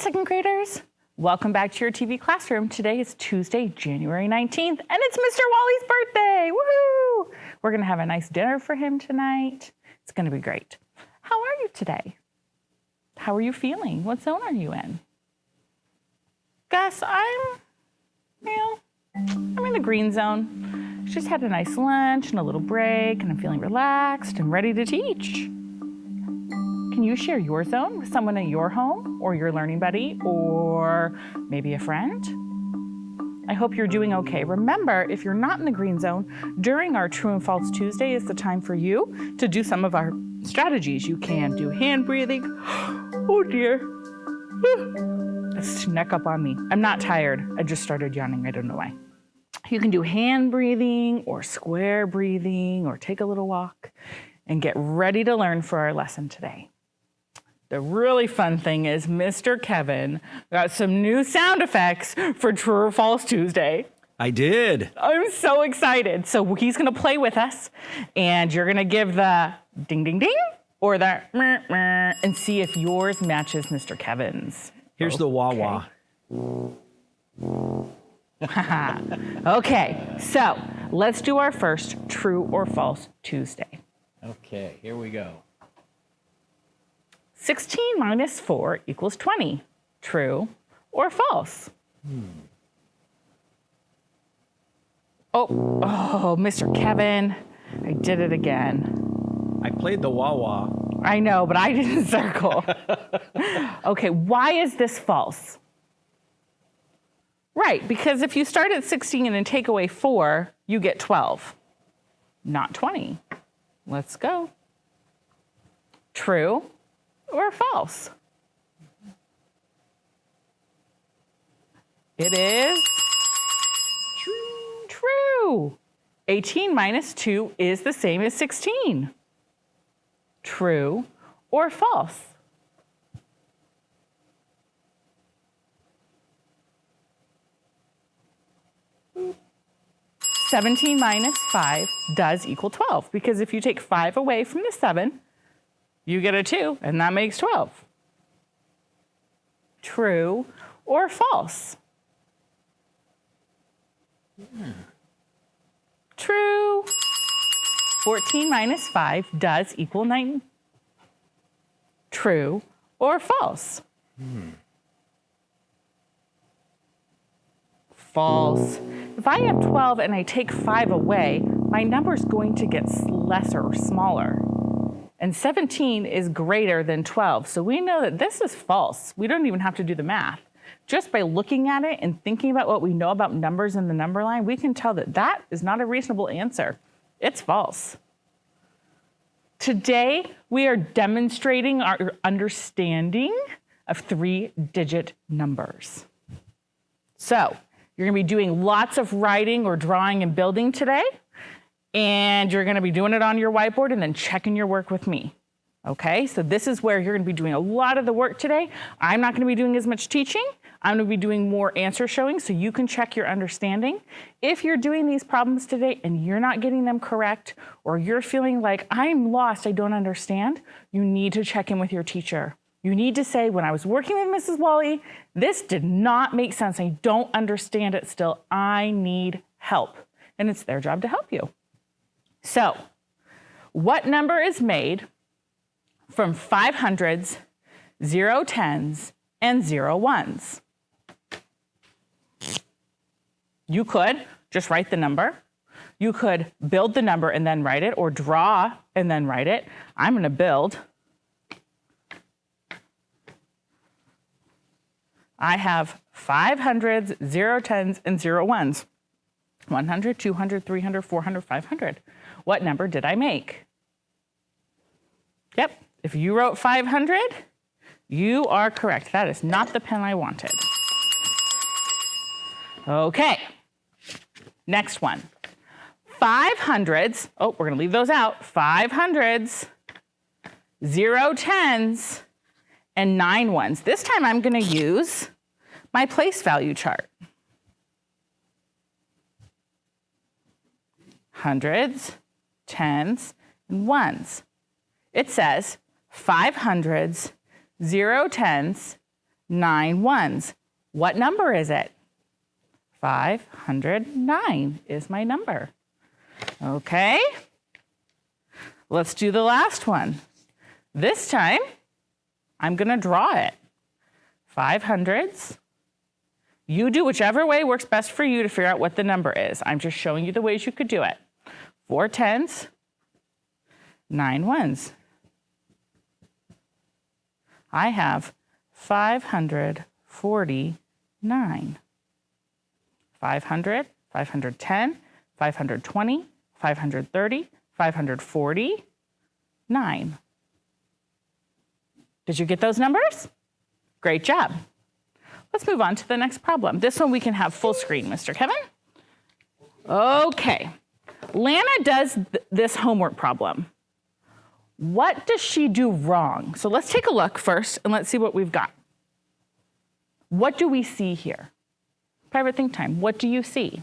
second graders. Welcome back to your TV classroom. Today is Tuesday, January 19th, and it's Mr. Wally's birthday. Woohoo! We're gonna have a nice dinner for him tonight. It's gonna be great. How are you today? How are you feeling? What zone are you in? Gus, I'm in the green zone. Just had a nice lunch and a little break, and I'm feeling relaxed and ready to teach. Can you share your zone with someone in your home or your learning buddy or maybe a friend? I hope you're doing okay. Remember, if you're not in the green zone, during our True and False Tuesday is the time for you to do some of our strategies. You can do hand breathing. Oh dear. It snuck up on me. I'm not tired. I just started yawning. I don't know why. You can do hand breathing or square breathing or take a little walk and get ready to learn for our lesson today. The really fun thing is Mr. Kevin got some new sound effects for True or False Tuesday. I did. I'm so excited. So he's going to play with us, and you're going to give the ding, ding, ding, or the meh, meh, and see if yours matches Mr. Kevin's. Here's the wah-wah. Okay, so let's do our first True or False Tuesday. Okay, here we go. 16 minus 4 equals 20. True or false? Oh, Mr. Kevin, I did it again. I played the wah-wah. I know, but I didn't circle. Okay, why is this false? Right, because if you start at 16 and then take away 4, you get 12, not 20. Let's go. True or false? It is true. 18 minus 2 is the same as 16. True or false? Boop. 17 minus 5 does equal 12, because if you take 5 away from the 7, you get a 2, and that makes 12. True or false? True. 14 minus 5 does equal 9. True or false? False. If I have 12 and I take 5 away, my number is going to get lesser or smaller. And 17 is greater than 12. So we know that this is false. We don't even have to do the math. Just by looking at it and thinking about what we know about numbers in the number line, we can tell that that is not a reasonable answer. It's false. Today, we are demonstrating our understanding of 3-digit numbers. So you're going to be doing lots of writing or drawing and building today. And you're going to be doing it on your whiteboard and then checking your work with me. Okay, so this is where you're going to be doing a lot of the work today. I'm not going to be doing as much teaching. I'm going to be doing more answer showing so you can check your understanding. If you're doing these problems today and you're not getting them correct, or you're feeling like I'm lost, I don't understand, you need to check in with your teacher. You need to say, when I was working with Mrs. Wally, this did not make sense. I don't understand it still. I need help. And it's their job to help you. So, what number is made from 500s, 010s, and 01s? You could just write the number. You could build the number and then write it, or draw and then write it. I'm going to build. I have 500s, 010s, and 01s. 100, 200, 300, 400, 500. What number did I make? Yep, if you wrote 500, you are correct. That is not the pen I wanted. Okay, next one. 500s, oh, we're gonna leave those out. 500s, 010s, and 91s. This time I'm gonna use my place value chart. Hundreds, tens, and ones. It says 500s, 010s, 9 ones. What number is it? 509 is my number. Okay. Let's do the last one. This time, I'm going to draw it. 5 hundreds. You do whichever way works best for you to figure out what the number is. I'm just showing you the ways you could do it. 4 tens, 9 ones. I have 549. 500, 510, 520, 530, 549. Did you get those numbers? Great job. Let's move on to the next problem. This one we can have full screen, Mr. Kevin. Okay. Lana does this homework problem. What does she do wrong? So let's take a look first and let's see what we've got. What do we see here? Private think time. What do you see?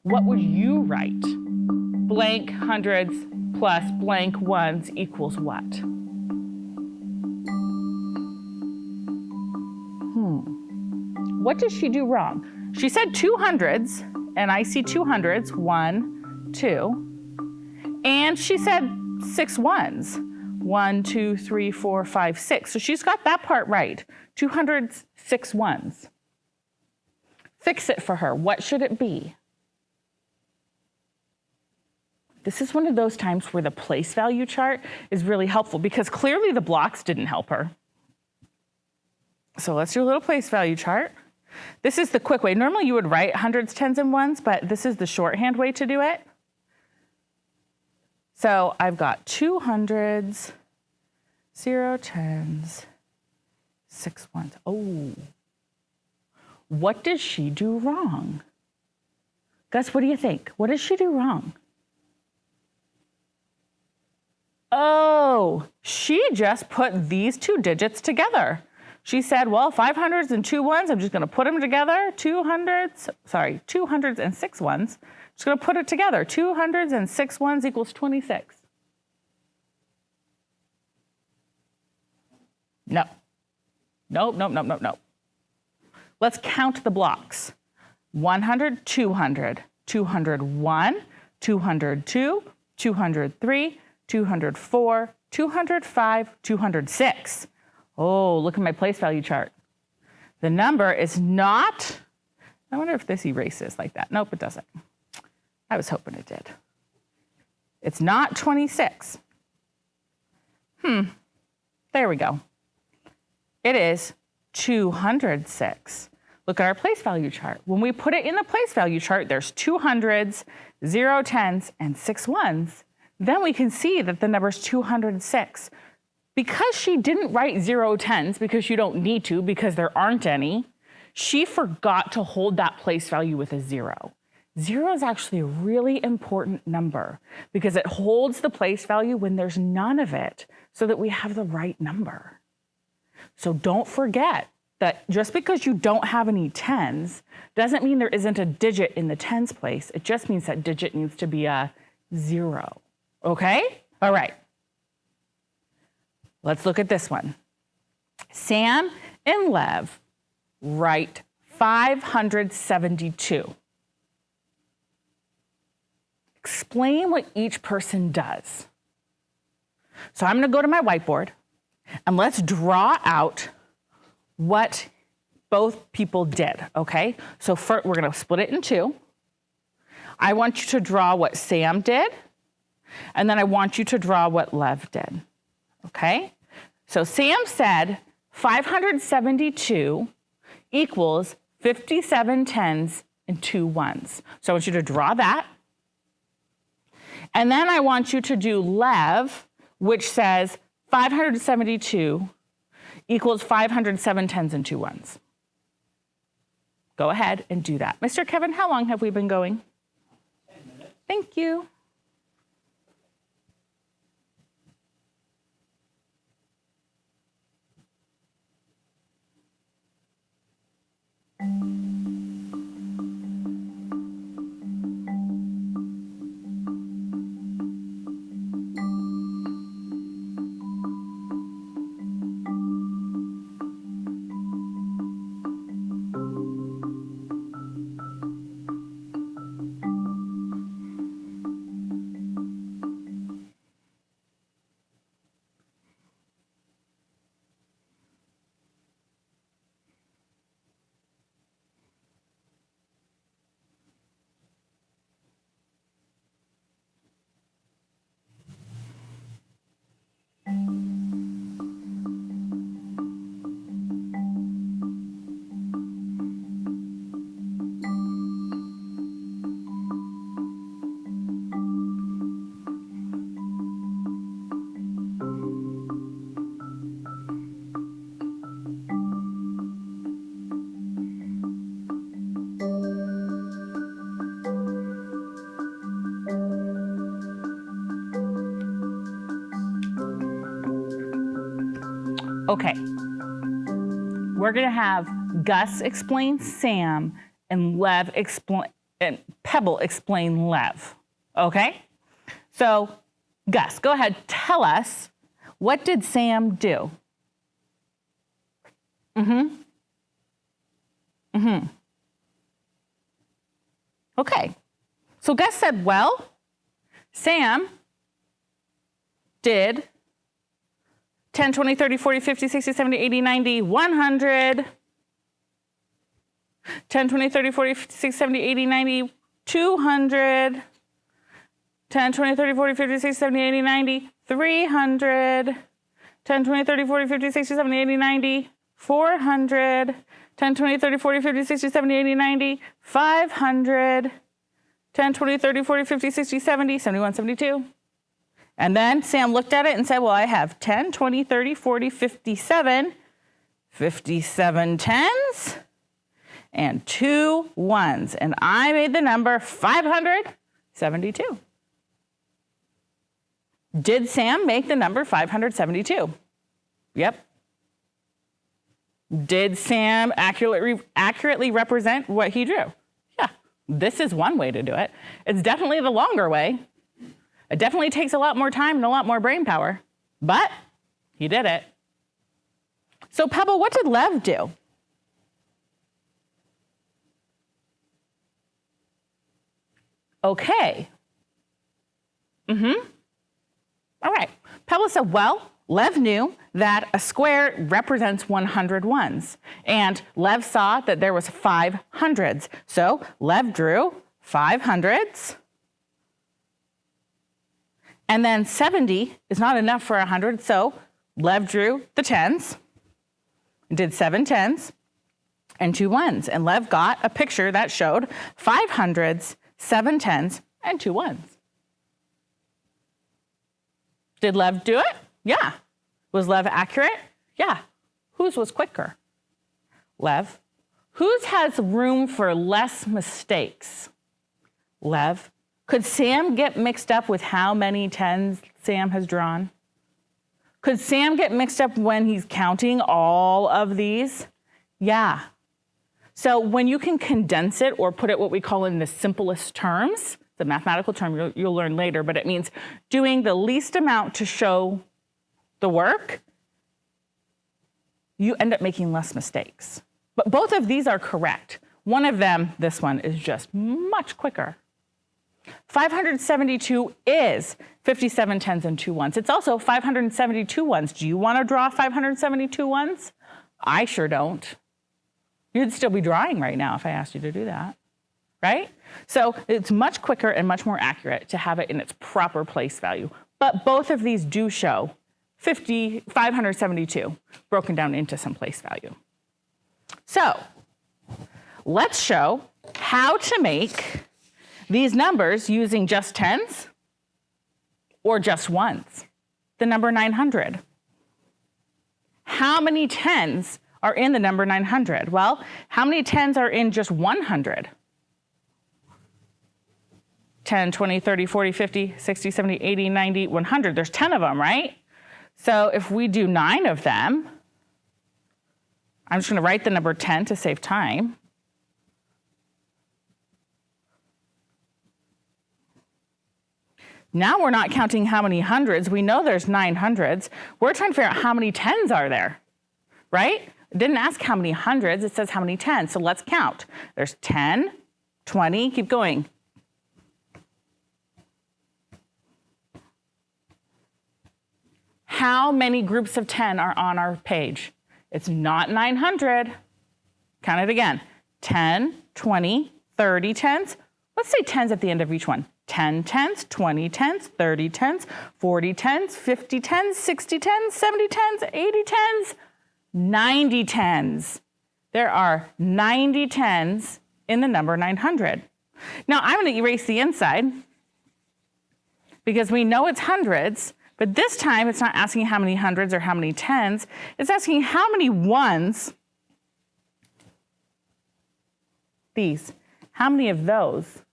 What would you write? Blank hundreds plus blank ones equals what? What does she do wrong? She said 200s, and I see 200s, 1, 2. And she said 6 ones, 1, 2, 3, 4, 5, 6. So she's got that part right. 200s, 6 ones. Fix it for her. What should it be? This is one of those times where the place value chart is really helpful because clearly the blocks didn't help her. So let's do a little place value chart. This is the quick way. Normally you would write hundreds, tens, and ones, but this is the shorthand way to do it. So I've got 200s, 0 tens, 6 ones. Oh, what did she do wrong? Gus, what do you think? What did she do wrong? Oh, she just put these 2 digits together. She said, well, 500s and 2 ones, I'm just going to put them together. 200s and 6 ones. Just going to put it together. 200s and 6 ones equals 26. No. Nope. Let's count the blocks. 100, 200, 201, 202, 203, 204, 205, 206. Oh, look at my place value chart. The number is not, I wonder if this erases like that. Nope, it doesn't. I was hoping it did. It's not 26. There we go. It is 206. Look at our place value chart. When we put it in the place value chart, there's 200s, 0 tens, and 6 ones. Then we can see that the number is 206. Because she didn't write 0 tens, because you don't need to, because there aren't any, she forgot to hold that place value with a 0. 0 is actually a really important number because it holds the place value when there's none of it so that we have the right number. So don't forget that just because you don't have any tens doesn't mean there isn't a digit in the tens place. It just means that digit needs to be a 0. Okay? All right. Let's look at this one. Sam and Lev write 572. Explain what each person does. So I'm going to go to my whiteboard and let's draw out what both people did, okay? So first, we're going to split it in 2. I want you to draw what Sam did, and then I want you to draw what Lev did, okay? So Sam said 572 equals 57 tens and 2 ones. So I want you to draw that. And then I want you to do Lev, which says 572 equals 507 tens and 2 ones. Go ahead and do that. Mr. Kevin, how long have we been going? 10 minutes. Thank you. Okay. We're going to have Gus explain Sam and Pebble explain Lev. Okay? So, Gus, go ahead. Tell us, what did Sam do? Okay. So Gus said, well, Sam did 10, 20, 30, 40, 50, 60, 70, 80, 90, 100. 10, 20, 30, 40, 50, 60, 70, 80, 90, 200. 10, 20, 30, 40, 50, 60, 70, 80, 90, 300. 10, 20, 30, 40, 50, 60, 70, 80, 90, 400. 10, 20, 30, 40, 50, 60, 70, 80, 90, 500. 10, 20, 30, 40, 50, 60, 70, 71, 72. And then Sam looked at it and said, well, I have 10, 20, 30, 40, 57, 57 tens, and 2 ones. And I made the number 572. Did Sam make the number 572? Yep. Did Sam accurately represent what he drew? Yeah. This is one way to do it. It's definitely the longer way. It definitely takes a lot more time and a lot more brain power, but he did it. So Pebble, what did Lev do? Okay. All right. Pebble said, well, Lev knew that a square represents 100 ones, and Lev saw that there was 5 hundreds. So Lev drew 5 hundreds. And then 70 is not enough for 100, so Lev drew the tens, did 7 tens, and 2 ones. And Lev got a picture that showed 5 hundreds, 7 tens, and 2 ones. Did Lev do it? Yeah. Was Lev accurate? Yeah. Whose was quicker? Lev. Whose has room for less mistakes? Lev. Could Sam get mixed up with how many tens Sam has drawn? Could Sam get mixed up when he's counting all of these? Yeah. So when you can condense it or put it what we call in the simplest terms, the mathematical term you'll learn later, but it means doing the least amount to show the work, you end up making less mistakes. But both of these are correct. One of them, this one, is just much quicker. 572 is 57 tens and 2 ones. It's also 572 ones. Do you want to draw 572 ones? I sure don't. You'd still be drawing right now if I asked you to do that, right? So it's much quicker and much more accurate to have it in its proper place value. But both of these do show 572 broken down into some place value. So let's show how to make these numbers using just tens or just ones. The number 900. How many tens are in the number 900? Well, how many tens are in just 100? 10, 20, 30, 40, 50, 60, 70, 80, 90, 100. There's 10 of them, right? So if we do 9 of them, I'm just going to write the number 10 to save time. Now we're not counting how many hundreds. We know there's 9 hundreds. We're trying to figure out how many tens are there, right? It didn't ask how many hundreds. It says how many tens. So let's count. There's 10, 20, keep going. How many groups of 10 are on our page? It's not 900. Count it again. 10, 20, 30 tens. Let's say tens at the end of each one. 10 tens, 20 tens, 30 tens, 40 tens, 50 tens, 60 tens, 70 tens, 80 tens, 90 tens. There are 90 tens in the number 900. Now I'm going to erase the inside because we know it's hundreds, but this time it's not asking how many hundreds or how many tens. It's asking how many ones, these, how many of those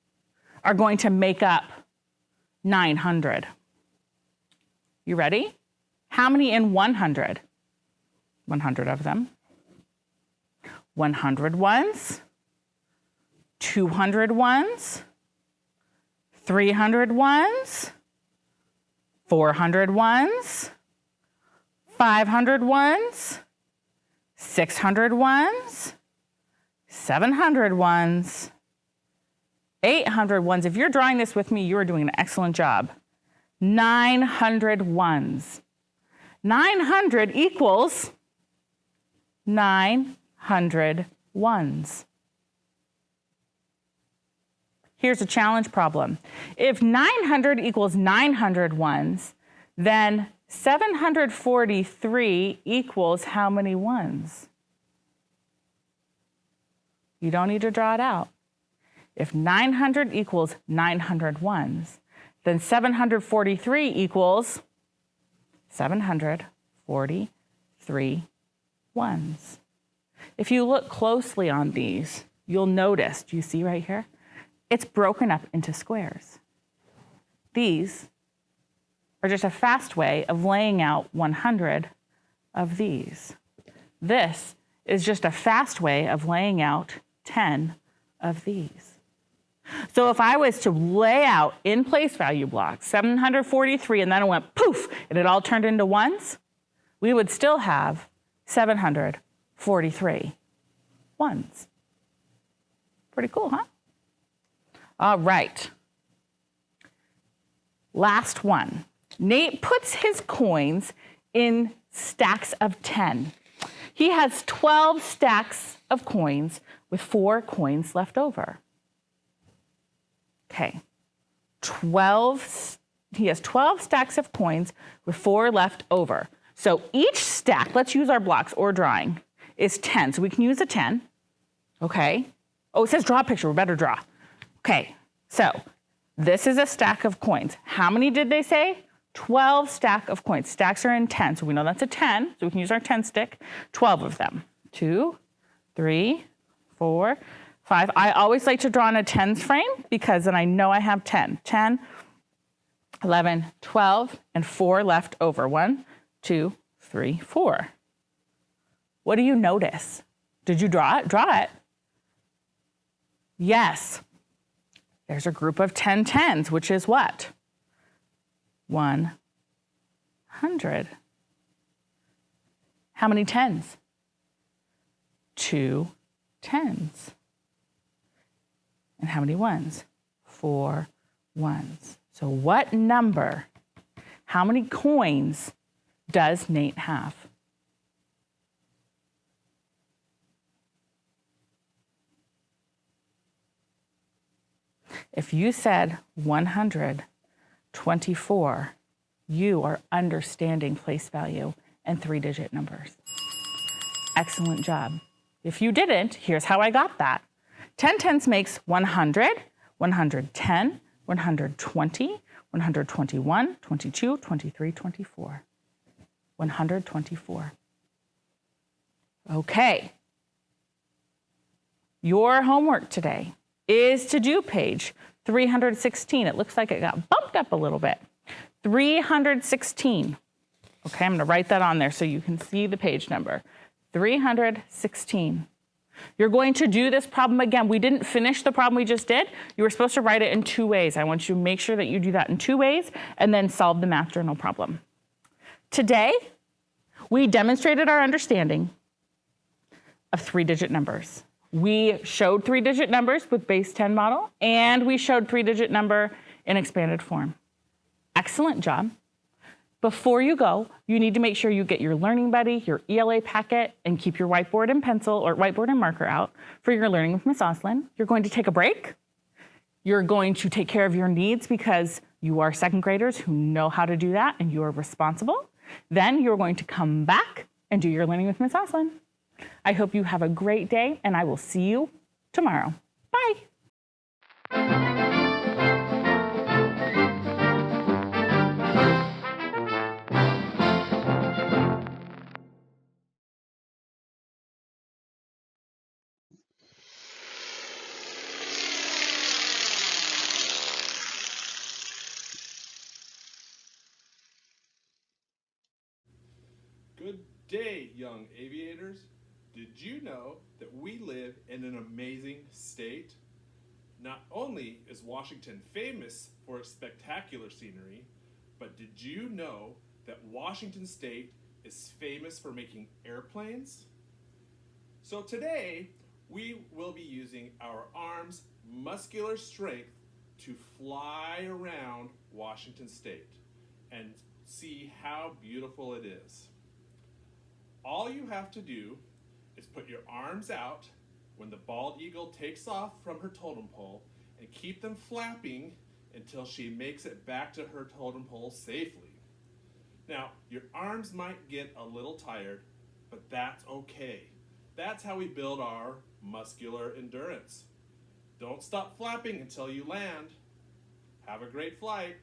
are going to make up 900. You ready? How many in 100? 100 of them. 100 ones, 200 ones, 300 ones, 400 ones, 500 ones, 600 ones, 700 ones, 800 ones. If you're drawing this with me, you are doing an excellent job. 900 ones. 900 equals 900 ones. Here's a challenge problem. If 900 equals 900 ones, then 743 equals how many ones? You don't need to draw it out. If 900 equals 900 ones, then 743 equals 743 ones. If you look closely on these, you'll notice, do you see right here? It's broken up into squares. These are just a fast way of laying out 100 of these. This is just a fast way of laying out 10 of these. So if I was to lay out in place value blocks, 743, and then it went poof, and it all turned into ones, we would still have 743 ones. Pretty cool, huh? All right. Last one. Nate puts his coins in stacks of 10. He has 12 stacks of coins with 4 coins left over. Okay. He has 12 stacks of coins with 4 left over. So each stack, let's use our blocks or drawing, is 10. So we can use a 10. Okay. Oh, it says draw a picture. We better draw. Okay. So this is a stack of coins. How many did they say? 12 stack of coins. Stacks are in 10. So we know that's a 10. So we can use our 10 stick. 12 of them. 2, 3, 4, 5. I always like to draw in a tens frame because then I know I have 10. 10, 11, 12, and 4 left over. 1, 2, 3, 4. What do you notice? Did you draw it? Draw it. Yes. There's a group of 10 tens, which is what? 100. How many tens? 2 tens. And how many ones? 4 ones. So what number, how many coins does Nate have? If you said 124, you are understanding place value and 3-digit numbers. Excellent job. If you didn't, here's how I got that. 10 tens makes 100, 110, 120, 121, 22, 23, 24. 124. Okay. Your homework today is to do page 316. It looks like it got bumped up a little bit. 316. Okay, I'm going to write that on there so you can see the page number. 316. You're going to do this problem again. We didn't finish the problem we just did. You were supposed to write it in 2 ways. I want you to make sure that you do that in 2 ways and then solve the math journal problem. Today, we demonstrated our understanding of 3-digit numbers. We showed 3-digit numbers with base 10 model, and we showed 3-digit number in expanded form. Excellent job. Before you go, you need to make sure you get your Learning Buddy, your ELA packet, and keep your whiteboard and pencil or whiteboard and marker out for your Learning with Miss Oslin. You're going to take a break. You're going to take care of your needs because you are 2nd graders who know how to do that and you are responsible. Then you're going to come back and do your Learning with Miss Oslin. I hope you have a great day, and I will see you tomorrow. Bye. Good day, young aviators. Did you know that we live in an amazing state? Not only is Washington famous for its spectacular scenery, but did you know that Washington State is famous for making airplanes? So today, we will be using our arms' muscular strength to fly around Washington State and see how beautiful it is. All you have to do is put your arms out when the bald eagle takes off from her totem pole and keep them flapping until she makes it back to her totem pole safely. Now, your arms might get a little tired, but that's okay. That's how we build our muscular endurance. Don't stop flapping until you land. Have a great flight.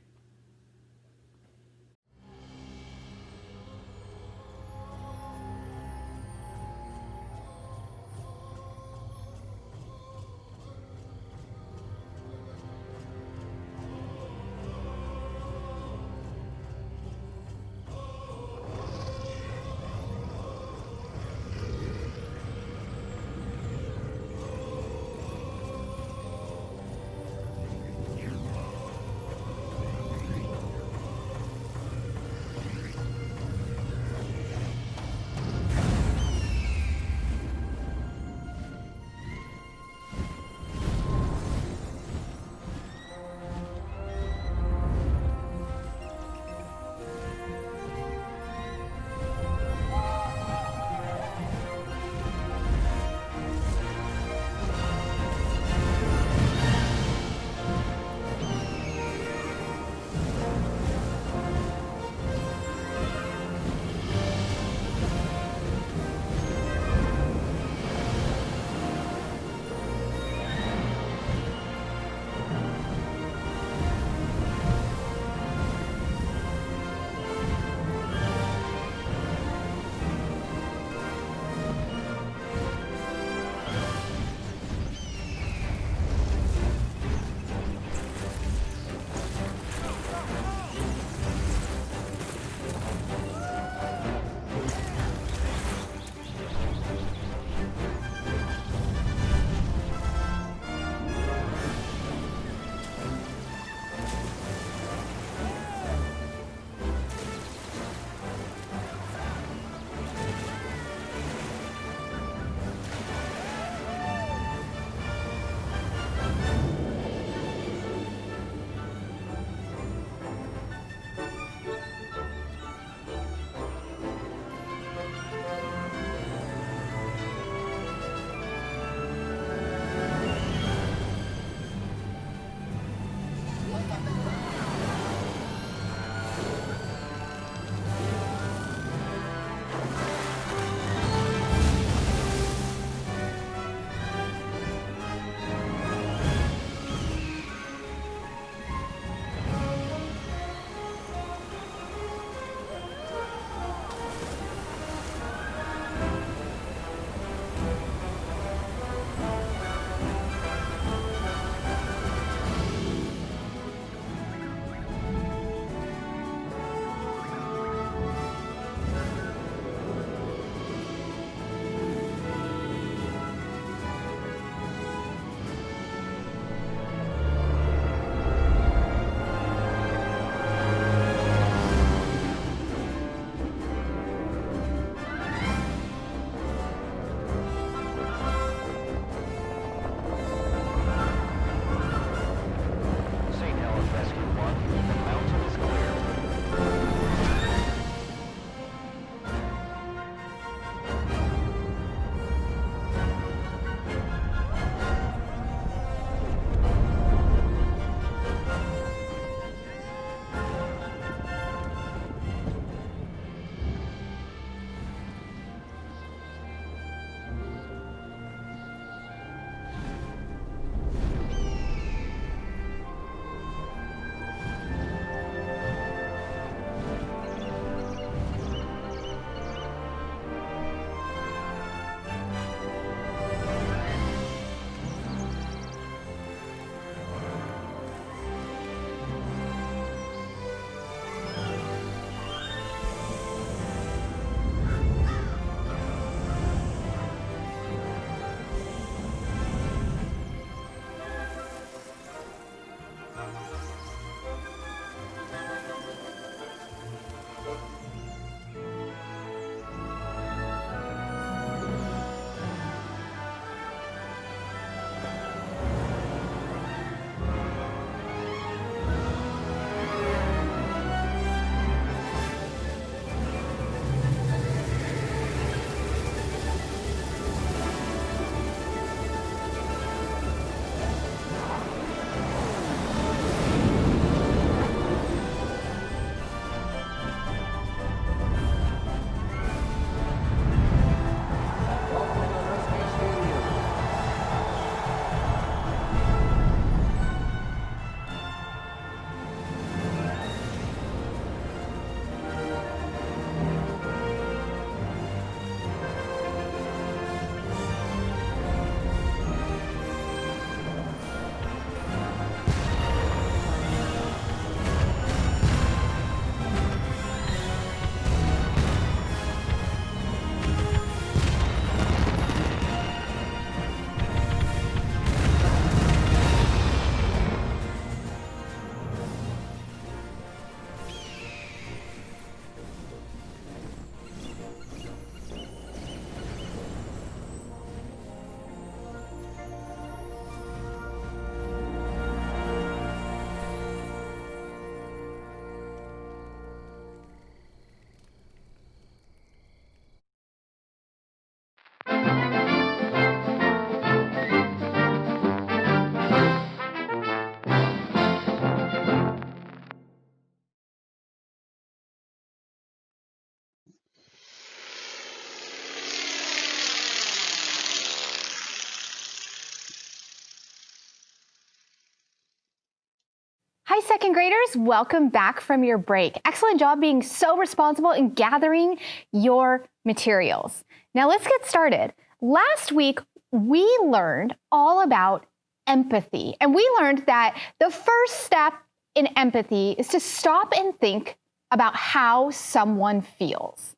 second graders, welcome back from your break. Excellent job being so responsible in gathering your materials. Now let's get started. Last week, we learned all about empathy, and we learned that the first step in empathy is to stop and think about how someone feels.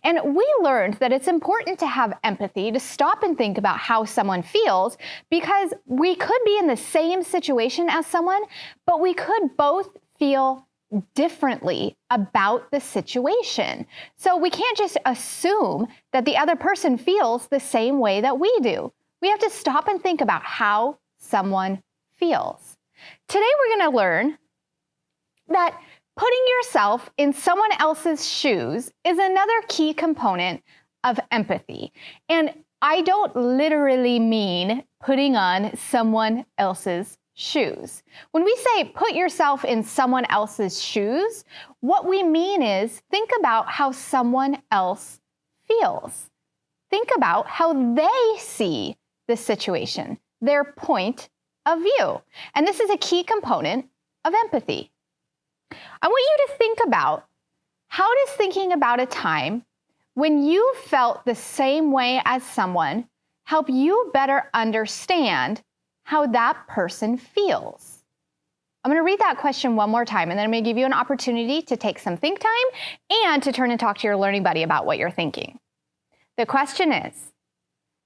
And we learned that it's important to have empathy, to stop and think about how someone feels, because we could be in the same situation as someone, but we could both feel differently about the situation. So we can't just assume that the other person feels the same way that we do. We have to stop and think about how someone feels. Today we're going to learn that putting yourself in someone else's shoes is another key component of empathy. And I don't literally mean putting on someone else's shoes. When we say put yourself in someone else's shoes, what we mean is think about how someone else feels. Think about how they see the situation, their point of view. And this is a key component of empathy. I want you to think about, how does thinking about a time when you felt the same way as someone help you better understand how that person feels? I'm going to read that question one more time, and then I'm going to give you an opportunity to take some think time and to turn and talk to your learning buddy about what you're thinking. The question is,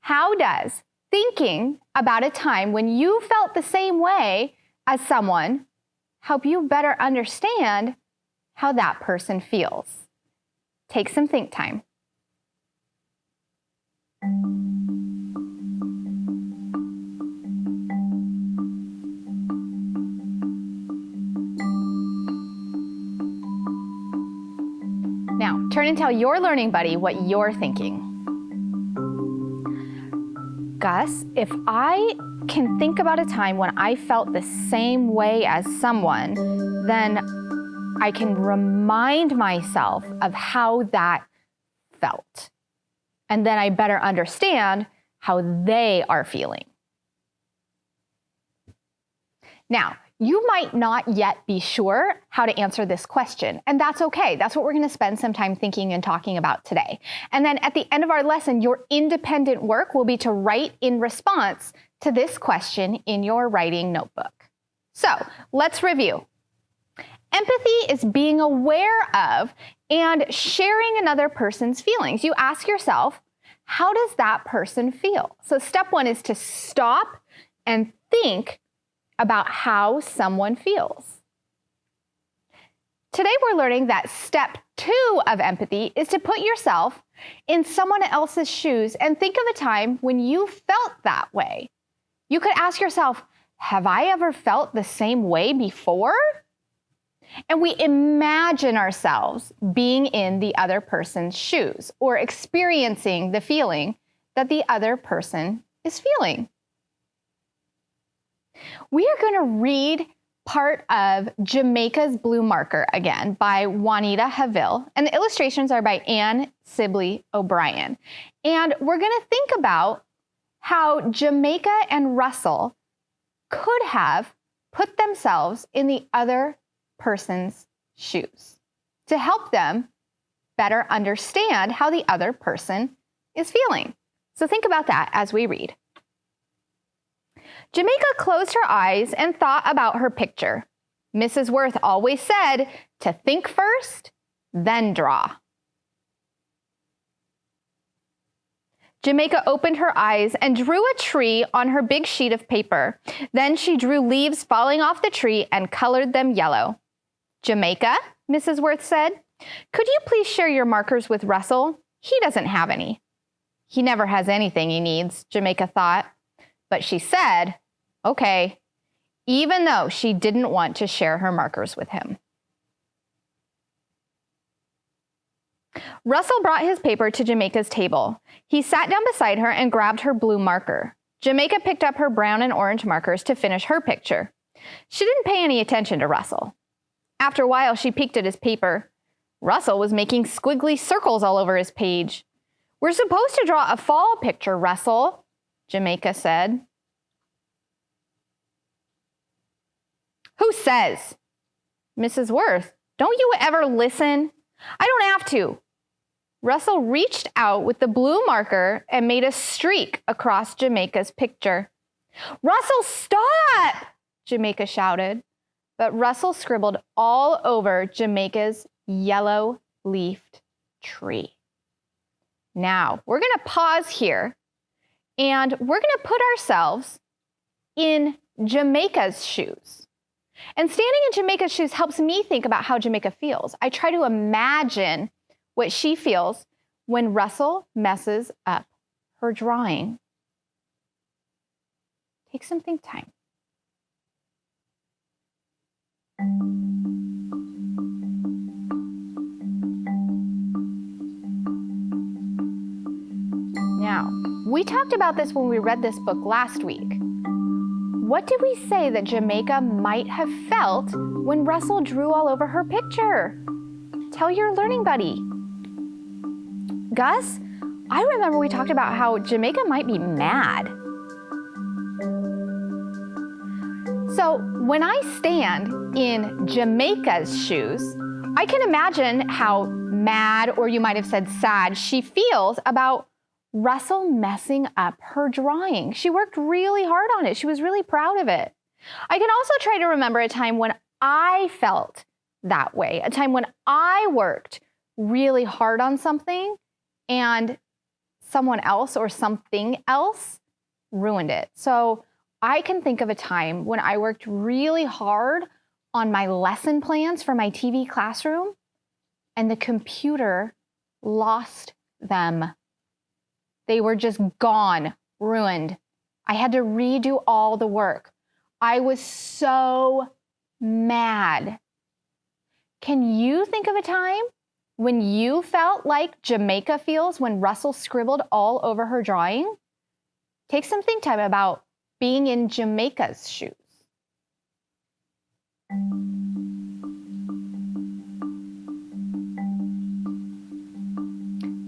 how does thinking about a time when you felt the same way as someone help you better understand how that person feels? Take some think time. Now, turn and tell your learning buddy what you're thinking. Gus, if I can think about a time when I felt the same way as someone, then I can remind myself of how that felt. And then I better understand how they are feeling. Now, you might not yet be sure how to answer this question, and that's okay. That's what we're going to spend some time thinking and talking about today. And then at the end of our lesson, your independent work will be to write in response to this question in your writing notebook. So let's review. Empathy is being aware of and sharing another person's feelings. You ask yourself, how does that person feel? So step one is to stop and think about how someone feels. Today we're learning that step 2 of empathy is to put yourself in someone else's shoes and think of a time when you felt that way. You could ask yourself, have I ever felt the same way before? And we imagine ourselves being in the other person's shoes or experiencing the feeling that the other person is feeling. We are going to read part of Jamaica's Blue Marker again by Juanita Haville, and the illustrations are by Anne Sibley O'Brien. And we're going to think about how Jamaica and Russell could have put themselves in the other person's shoes to help them better understand how the other person is feeling. So think about that as we read. Jamaica closed her eyes and thought about her picture. Mrs. Worth always said to think first, then draw. Jamaica opened her eyes and drew a tree on her big sheet of paper. Then she drew leaves falling off the tree and colored them yellow. Jamaica, Mrs. Worth said, could you please share your markers with Russell? He doesn't have any. He never has anything he needs, Jamaica thought. But she said, okay, even though she didn't want to share her markers with him. Russell brought his paper to Jamaica's table. He sat down beside her and grabbed her blue marker. Jamaica picked up her brown and orange markers to finish her picture. She didn't pay any attention to Russell. After a while, she peeked at his paper. Russell was making squiggly circles all over his page. We're supposed to draw a fall picture, Russell, Jamaica said. Who says? Mrs. Worth, don't you ever listen? I don't have to. Russell reached out with the blue marker and made a streak across Jamaica's picture. Russell, stop! Jamaica shouted. But Russell scribbled all over Jamaica's yellow-leafed tree. Now, we're going to pause here, and we're going to put ourselves in Jamaica's shoes. And standing in Jamaica's shoes helps me think about how Jamaica feels. I try to imagine what she feels when Russell messes up her drawing. Take some think time. Now, we talked about this when we read this book last week. What did we say that Jamaica might have felt when Russell drew all over her picture? Tell your learning buddy. Gus, I remember we talked about how Jamaica might be mad. So when I stand in Jamaica's shoes, I can imagine how mad, or you might have said sad, she feels about Russell messing up her drawing. She worked really hard on it. She was really proud of it. I can also try to remember a time when I felt that way, a time when I worked really hard on something and someone else or something else ruined it. So I can think of a time when I worked really hard on my lesson plans for my TV classroom and the computer lost them. They were just gone, ruined. I had to redo all the work. I was so mad. Can you think of a time when you felt like Jamaica feels when Russell scribbled all over her drawing? Take some think time about being in Jamaica's shoes.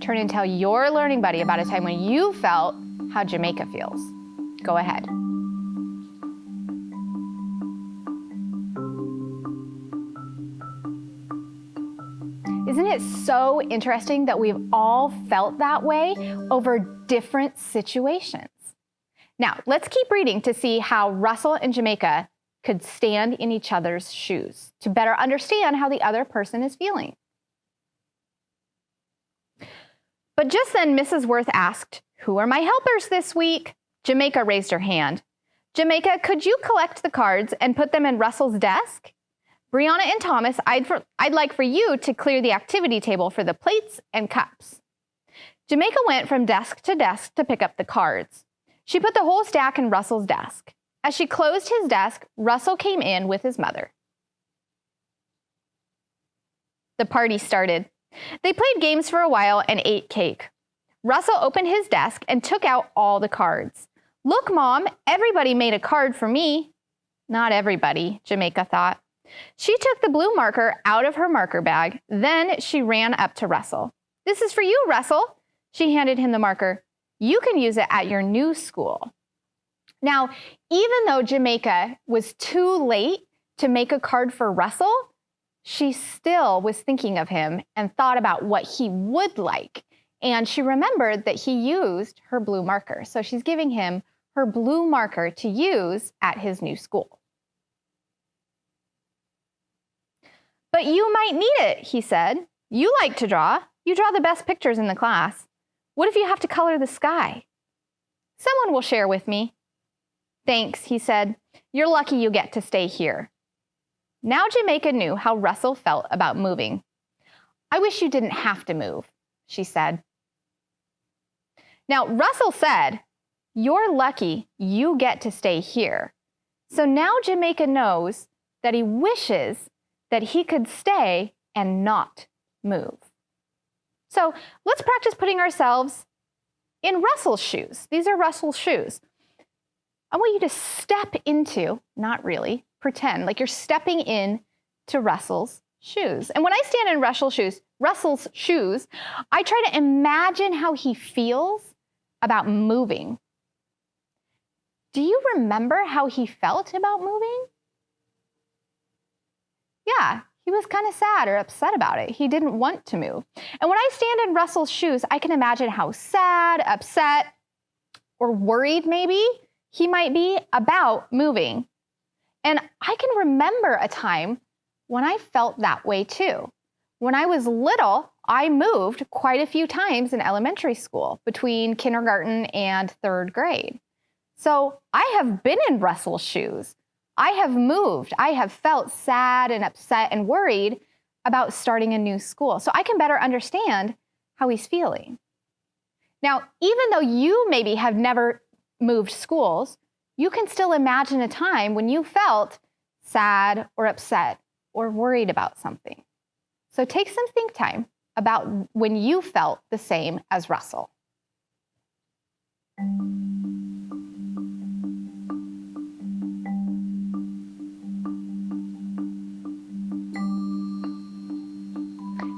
Turn and tell your learning buddy about a time when you felt how Jamaica feels. Go ahead. Isn't it so interesting that we've all felt that way over different situations? Now, let's keep reading to see how Russell and Jamaica could stand in each other's shoes to better understand how the other person is feeling. But just then, Mrs. Worth asked, "Who are my helpers this week?" Jamaica raised her hand. "Jamaica, could you collect the cards and put them in Russell's desk? Brianna and Thomas, I'd like for you to clear the activity table for the plates and cups." Jamaica went from desk to pick up the cards. She put the whole stack in Russell's desk. As she closed his desk, Russell came in with his mother. The party started. They played games for a while and ate cake. Russell opened his desk and took out all the cards. "Look, Mom, everybody made a card for me." Not everybody, Jamaica thought. She took the blue marker out of her marker bag. Then she ran up to Russell. "This is for you, Russell." She handed him the marker. "You can use it at your new school." Now, even though Jamaica was too late to make a card for Russell, she still was thinking of him and thought about what he would like. And she remembered that he used her blue marker. So she's giving him her blue marker to use at his new school. "But you might need it," he said. "You like to draw. You draw the best pictures in the class. What if you have to color the sky?" "Someone will share with me." "Thanks," he said. "You're lucky you get to stay here." Now Jamaica knew how Russell felt about moving. "I wish you didn't have to move," she said. Now Russell said, "You're lucky you get to stay here." So now Jamaica knows that he wishes that he could stay and not move. So let's practice putting ourselves in Russell's shoes. These are Russell's shoes. I want you to step into, not really, pretend like you're stepping in to Russell's shoes. And when I stand in Russell's shoes, I try to imagine how he feels about moving. Do you remember how he felt about moving? Yeah, he was kind of sad or upset about it. He didn't want to move. And when I stand in Russell's shoes, I can imagine how sad, upset, or worried maybe he might be about moving. And I can remember a time when I felt that way too. When I was little, I moved quite a few times in elementary school between kindergarten and 3rd grade. So I have been in Russell's shoes. I have moved. I have felt sad and upset and worried about starting a new school. So I can better understand how he's feeling. Now, even though you maybe have never moved schools, you can still imagine a time when you felt sad or upset or worried about something. So take some think time about when you felt the same as Russell.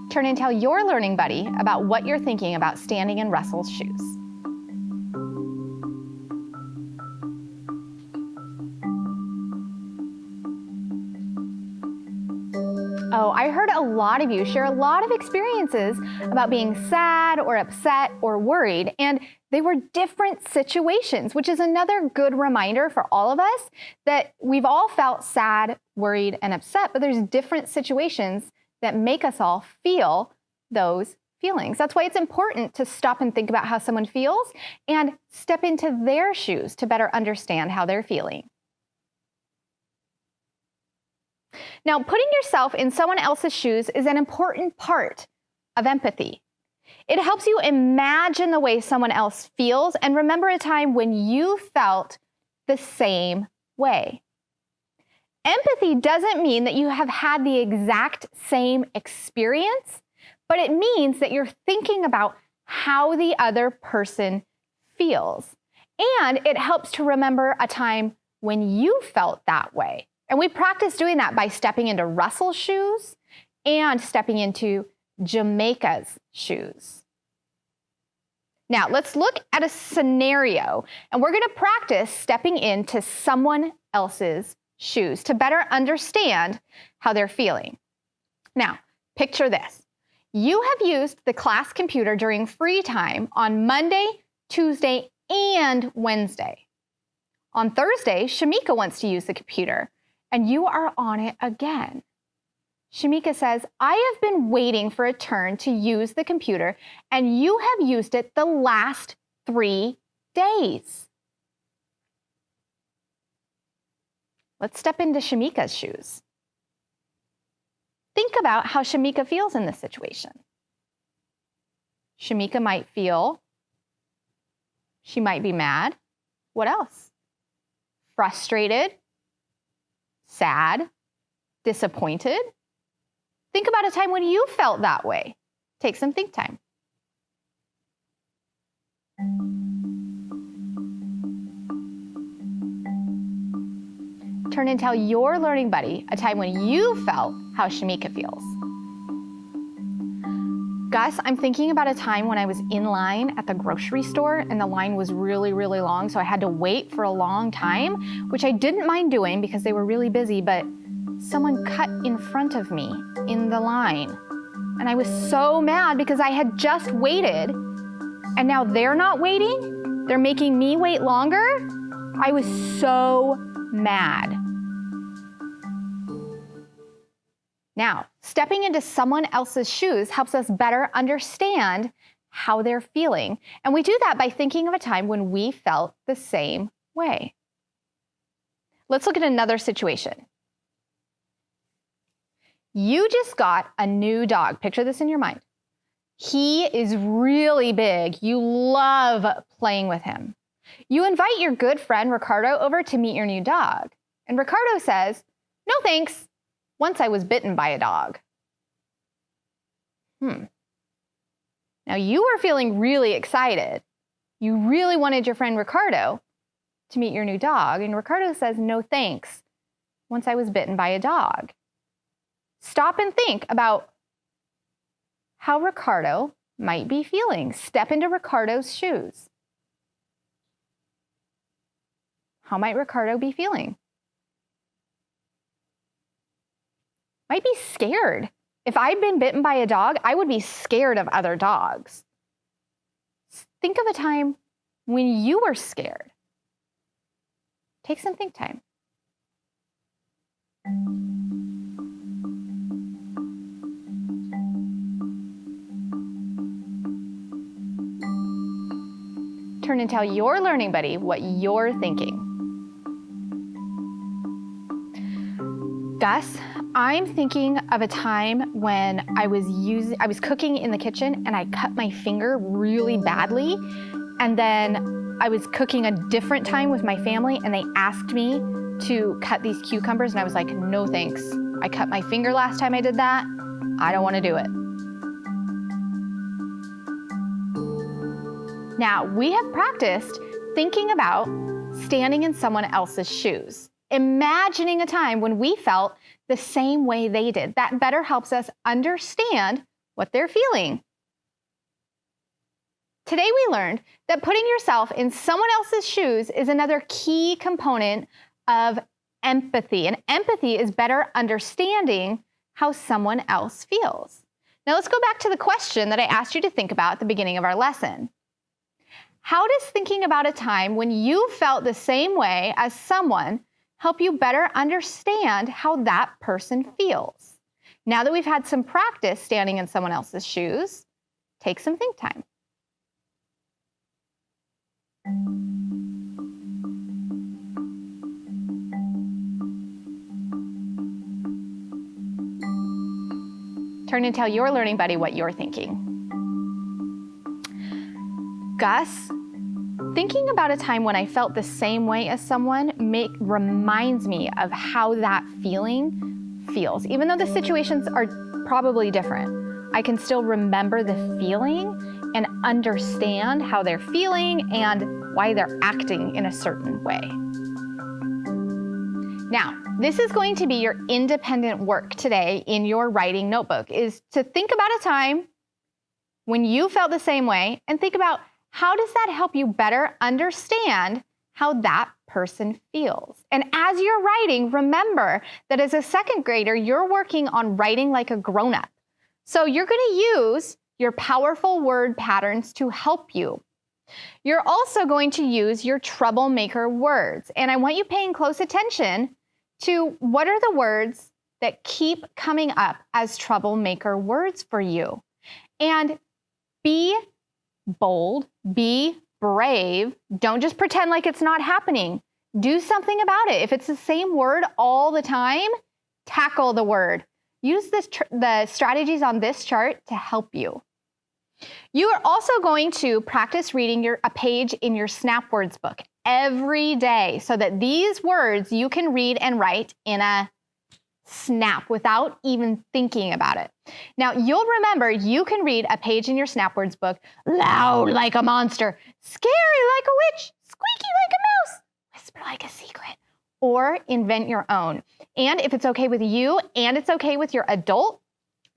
Turn and tell your learning buddy about what you're thinking about standing in Russell's shoes. Oh, I heard a lot of you share a lot of experiences about being sad or upset or worried, and they were different situations, which is another good reminder for all of us that we've all felt sad, worried, and upset, but there's different situations that make us all feel those feelings. That's why it's important to stop and think about how someone feels and step into their shoes to better understand how they're feeling. Now, putting yourself in someone else's shoes is an important part of empathy. It helps you imagine the way someone else feels and remember a time when you felt the same way. Empathy doesn't mean that you have had the exact same experience, but it means that you're thinking about how the other person feels. And it helps to remember a time when you felt that way. And we practice doing that by stepping into Russell's shoes and stepping into Jamaica's shoes. Now, let's look at a scenario, and we're going to practice stepping into someone else's shoes to better understand how they're feeling. Now, picture this. You have used the class computer during free time on Monday, Tuesday, and Wednesday. On Thursday, Shamika wants to use the computer, and you are on it again. Shamika says, I have been waiting for a turn to use the computer, and you have used it the last 3 days. Let's step into Shamika's shoes. Think about how Shamika feels in this situation. Shamika might feel, she might be mad. What else? Frustrated, sad, disappointed. Think about a time when you felt that way. Take some think time. Turn and tell your learning buddy a time when you felt how Shamika feels. Gus, I'm thinking about a time when I was in line at the grocery store and the line was really, really long, so I had to wait for a long time, which I didn't mind doing because they were really busy, but someone cut in front of me in the line. And I was so mad because I had just waited, and now they're not waiting? They're making me wait longer? I was so mad. Now, stepping into someone else's shoes helps us better understand how they're feeling. And we do that by thinking of a time when we felt the same way. Let's look at another situation. You just got a new dog. Picture this in your mind. He is really big. You love playing with him. You invite your good friend Ricardo over to meet your new dog. And Ricardo says, "No thanks. Once I was bitten by a dog." Now you were feeling really excited. You really wanted your friend Ricardo to meet your new dog, and Ricardo says, "No thanks. Once I was bitten by a dog." Stop and think about how Ricardo might be feeling. Step into Ricardo's shoes. How might Ricardo be feeling? might be scared. If I'd been bitten by a dog, I would be scared of other dogs. Think of a time when you were scared. Take some think time. Turn and tell your learning buddy what you're thinking. Gus, I'm thinking of a time when I was cooking in the kitchen and I cut my finger really badly. And then I was cooking a different time with my family and they asked me to cut these cucumbers and I was like, no thanks. I cut my finger last time I did that. I don't want to do it. Now, we have practiced thinking about standing in someone else's shoes, imagining a time when we felt the same way they did. That better helps us understand what they're feeling. Today we learned that putting yourself in someone else's shoes is another key component of empathy. And empathy is better understanding how someone else feels. Now let's go back to the question that I asked you to think about at the beginning of our lesson. How does thinking about a time when you felt the same way as someone help you better understand how that person feels? Now that we've had some practice standing in someone else's shoes, take some think time. Turn and tell your learning buddy what you're thinking. Gus, thinking about a time when I felt the same way as someone reminds me of how that feeling feels. Even though the situations are probably different, I can still remember the feeling and understand how they're feeling and why they're acting in a certain way. Now, this is going to be your independent work today in your writing notebook, is to think about a time when you felt the same way and think about how does that help you better understand how that person feels. And as you're writing, remember that as a second grader, you're working on writing like a grown-up. So you're going to use your powerful word patterns to help you. You're also going to use your troublemaker words. And I want you paying close attention to what are the words that keep coming up as troublemaker words for you. And be bold, be brave. Don't just pretend like it's not happening. Do something about it. If it's the same word all the time, tackle the word. Use the strategies on this chart to help you. You are also going to practice reading a page in your SnapWords book every day so that these words you can read and write in a snap without even thinking about it. Now, you'll remember you can read a page in your SnapWords book loud like a monster, scary like a witch, squeaky like a mouse, whisper like a secret, or invent your own. And if it's okay with you and it's okay with your adult,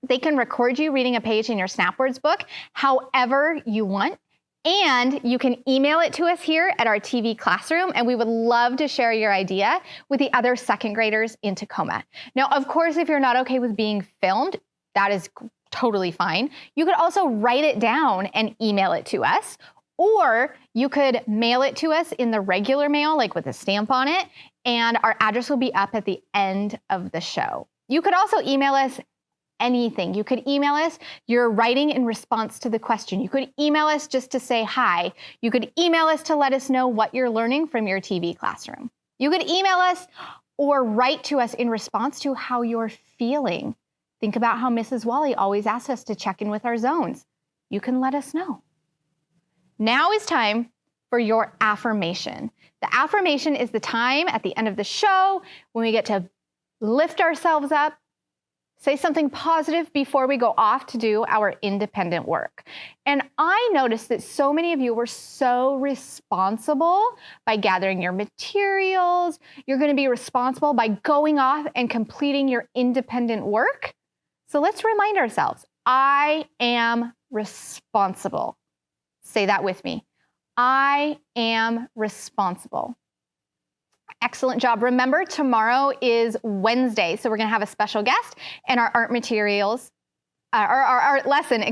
they can record you reading a page in your SnapWords book however you want. And you can email it to us here at our TV classroom, and we would love to share your idea with the other second graders in Tacoma. Now, of course, if you're not okay with being filmed, that is totally fine. You could also write it down and email it to us, or you could mail it to us in the regular mail, like with a stamp on it, and our address will be up at the end of the show. You could also email us anything. You could email us your writing in response to the question. You could email us just to say hi. You could email us to let us know what you're learning from your TV classroom. You could email us or write to us in response to how you're feeling. Think about how Mrs. Wally always asks us to check in with our zones. You can let us know. Now is time for your affirmation. The affirmation is the time at the end of the show when we get to lift ourselves up, say something positive before we go off to do our independent work. And I noticed that so many of you were so responsible by gathering your materials. You're going to be responsible by going off and completing your independent work. So let's remind ourselves, I am responsible. Say that with me. I am responsible. Excellent job. Remember, tomorrow is Wednesday, so we're going to have a special guest and our art materials, our art lesson,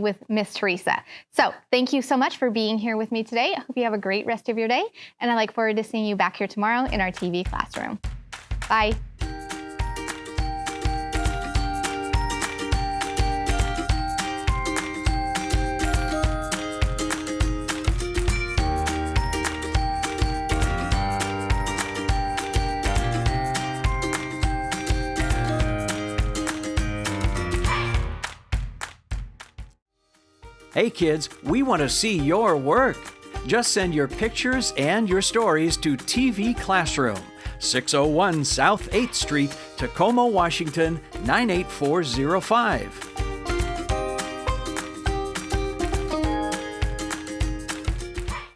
with Miss Teresa. So thank you so much for being here with me today. I hope you have a great rest of your day, and I look forward to seeing you back here tomorrow in our TV classroom. Bye. Hey kids, we want to see your work. Just send your pictures and your stories to TV Classroom, 601 South 8th Street, Tacoma, Washington, 98405.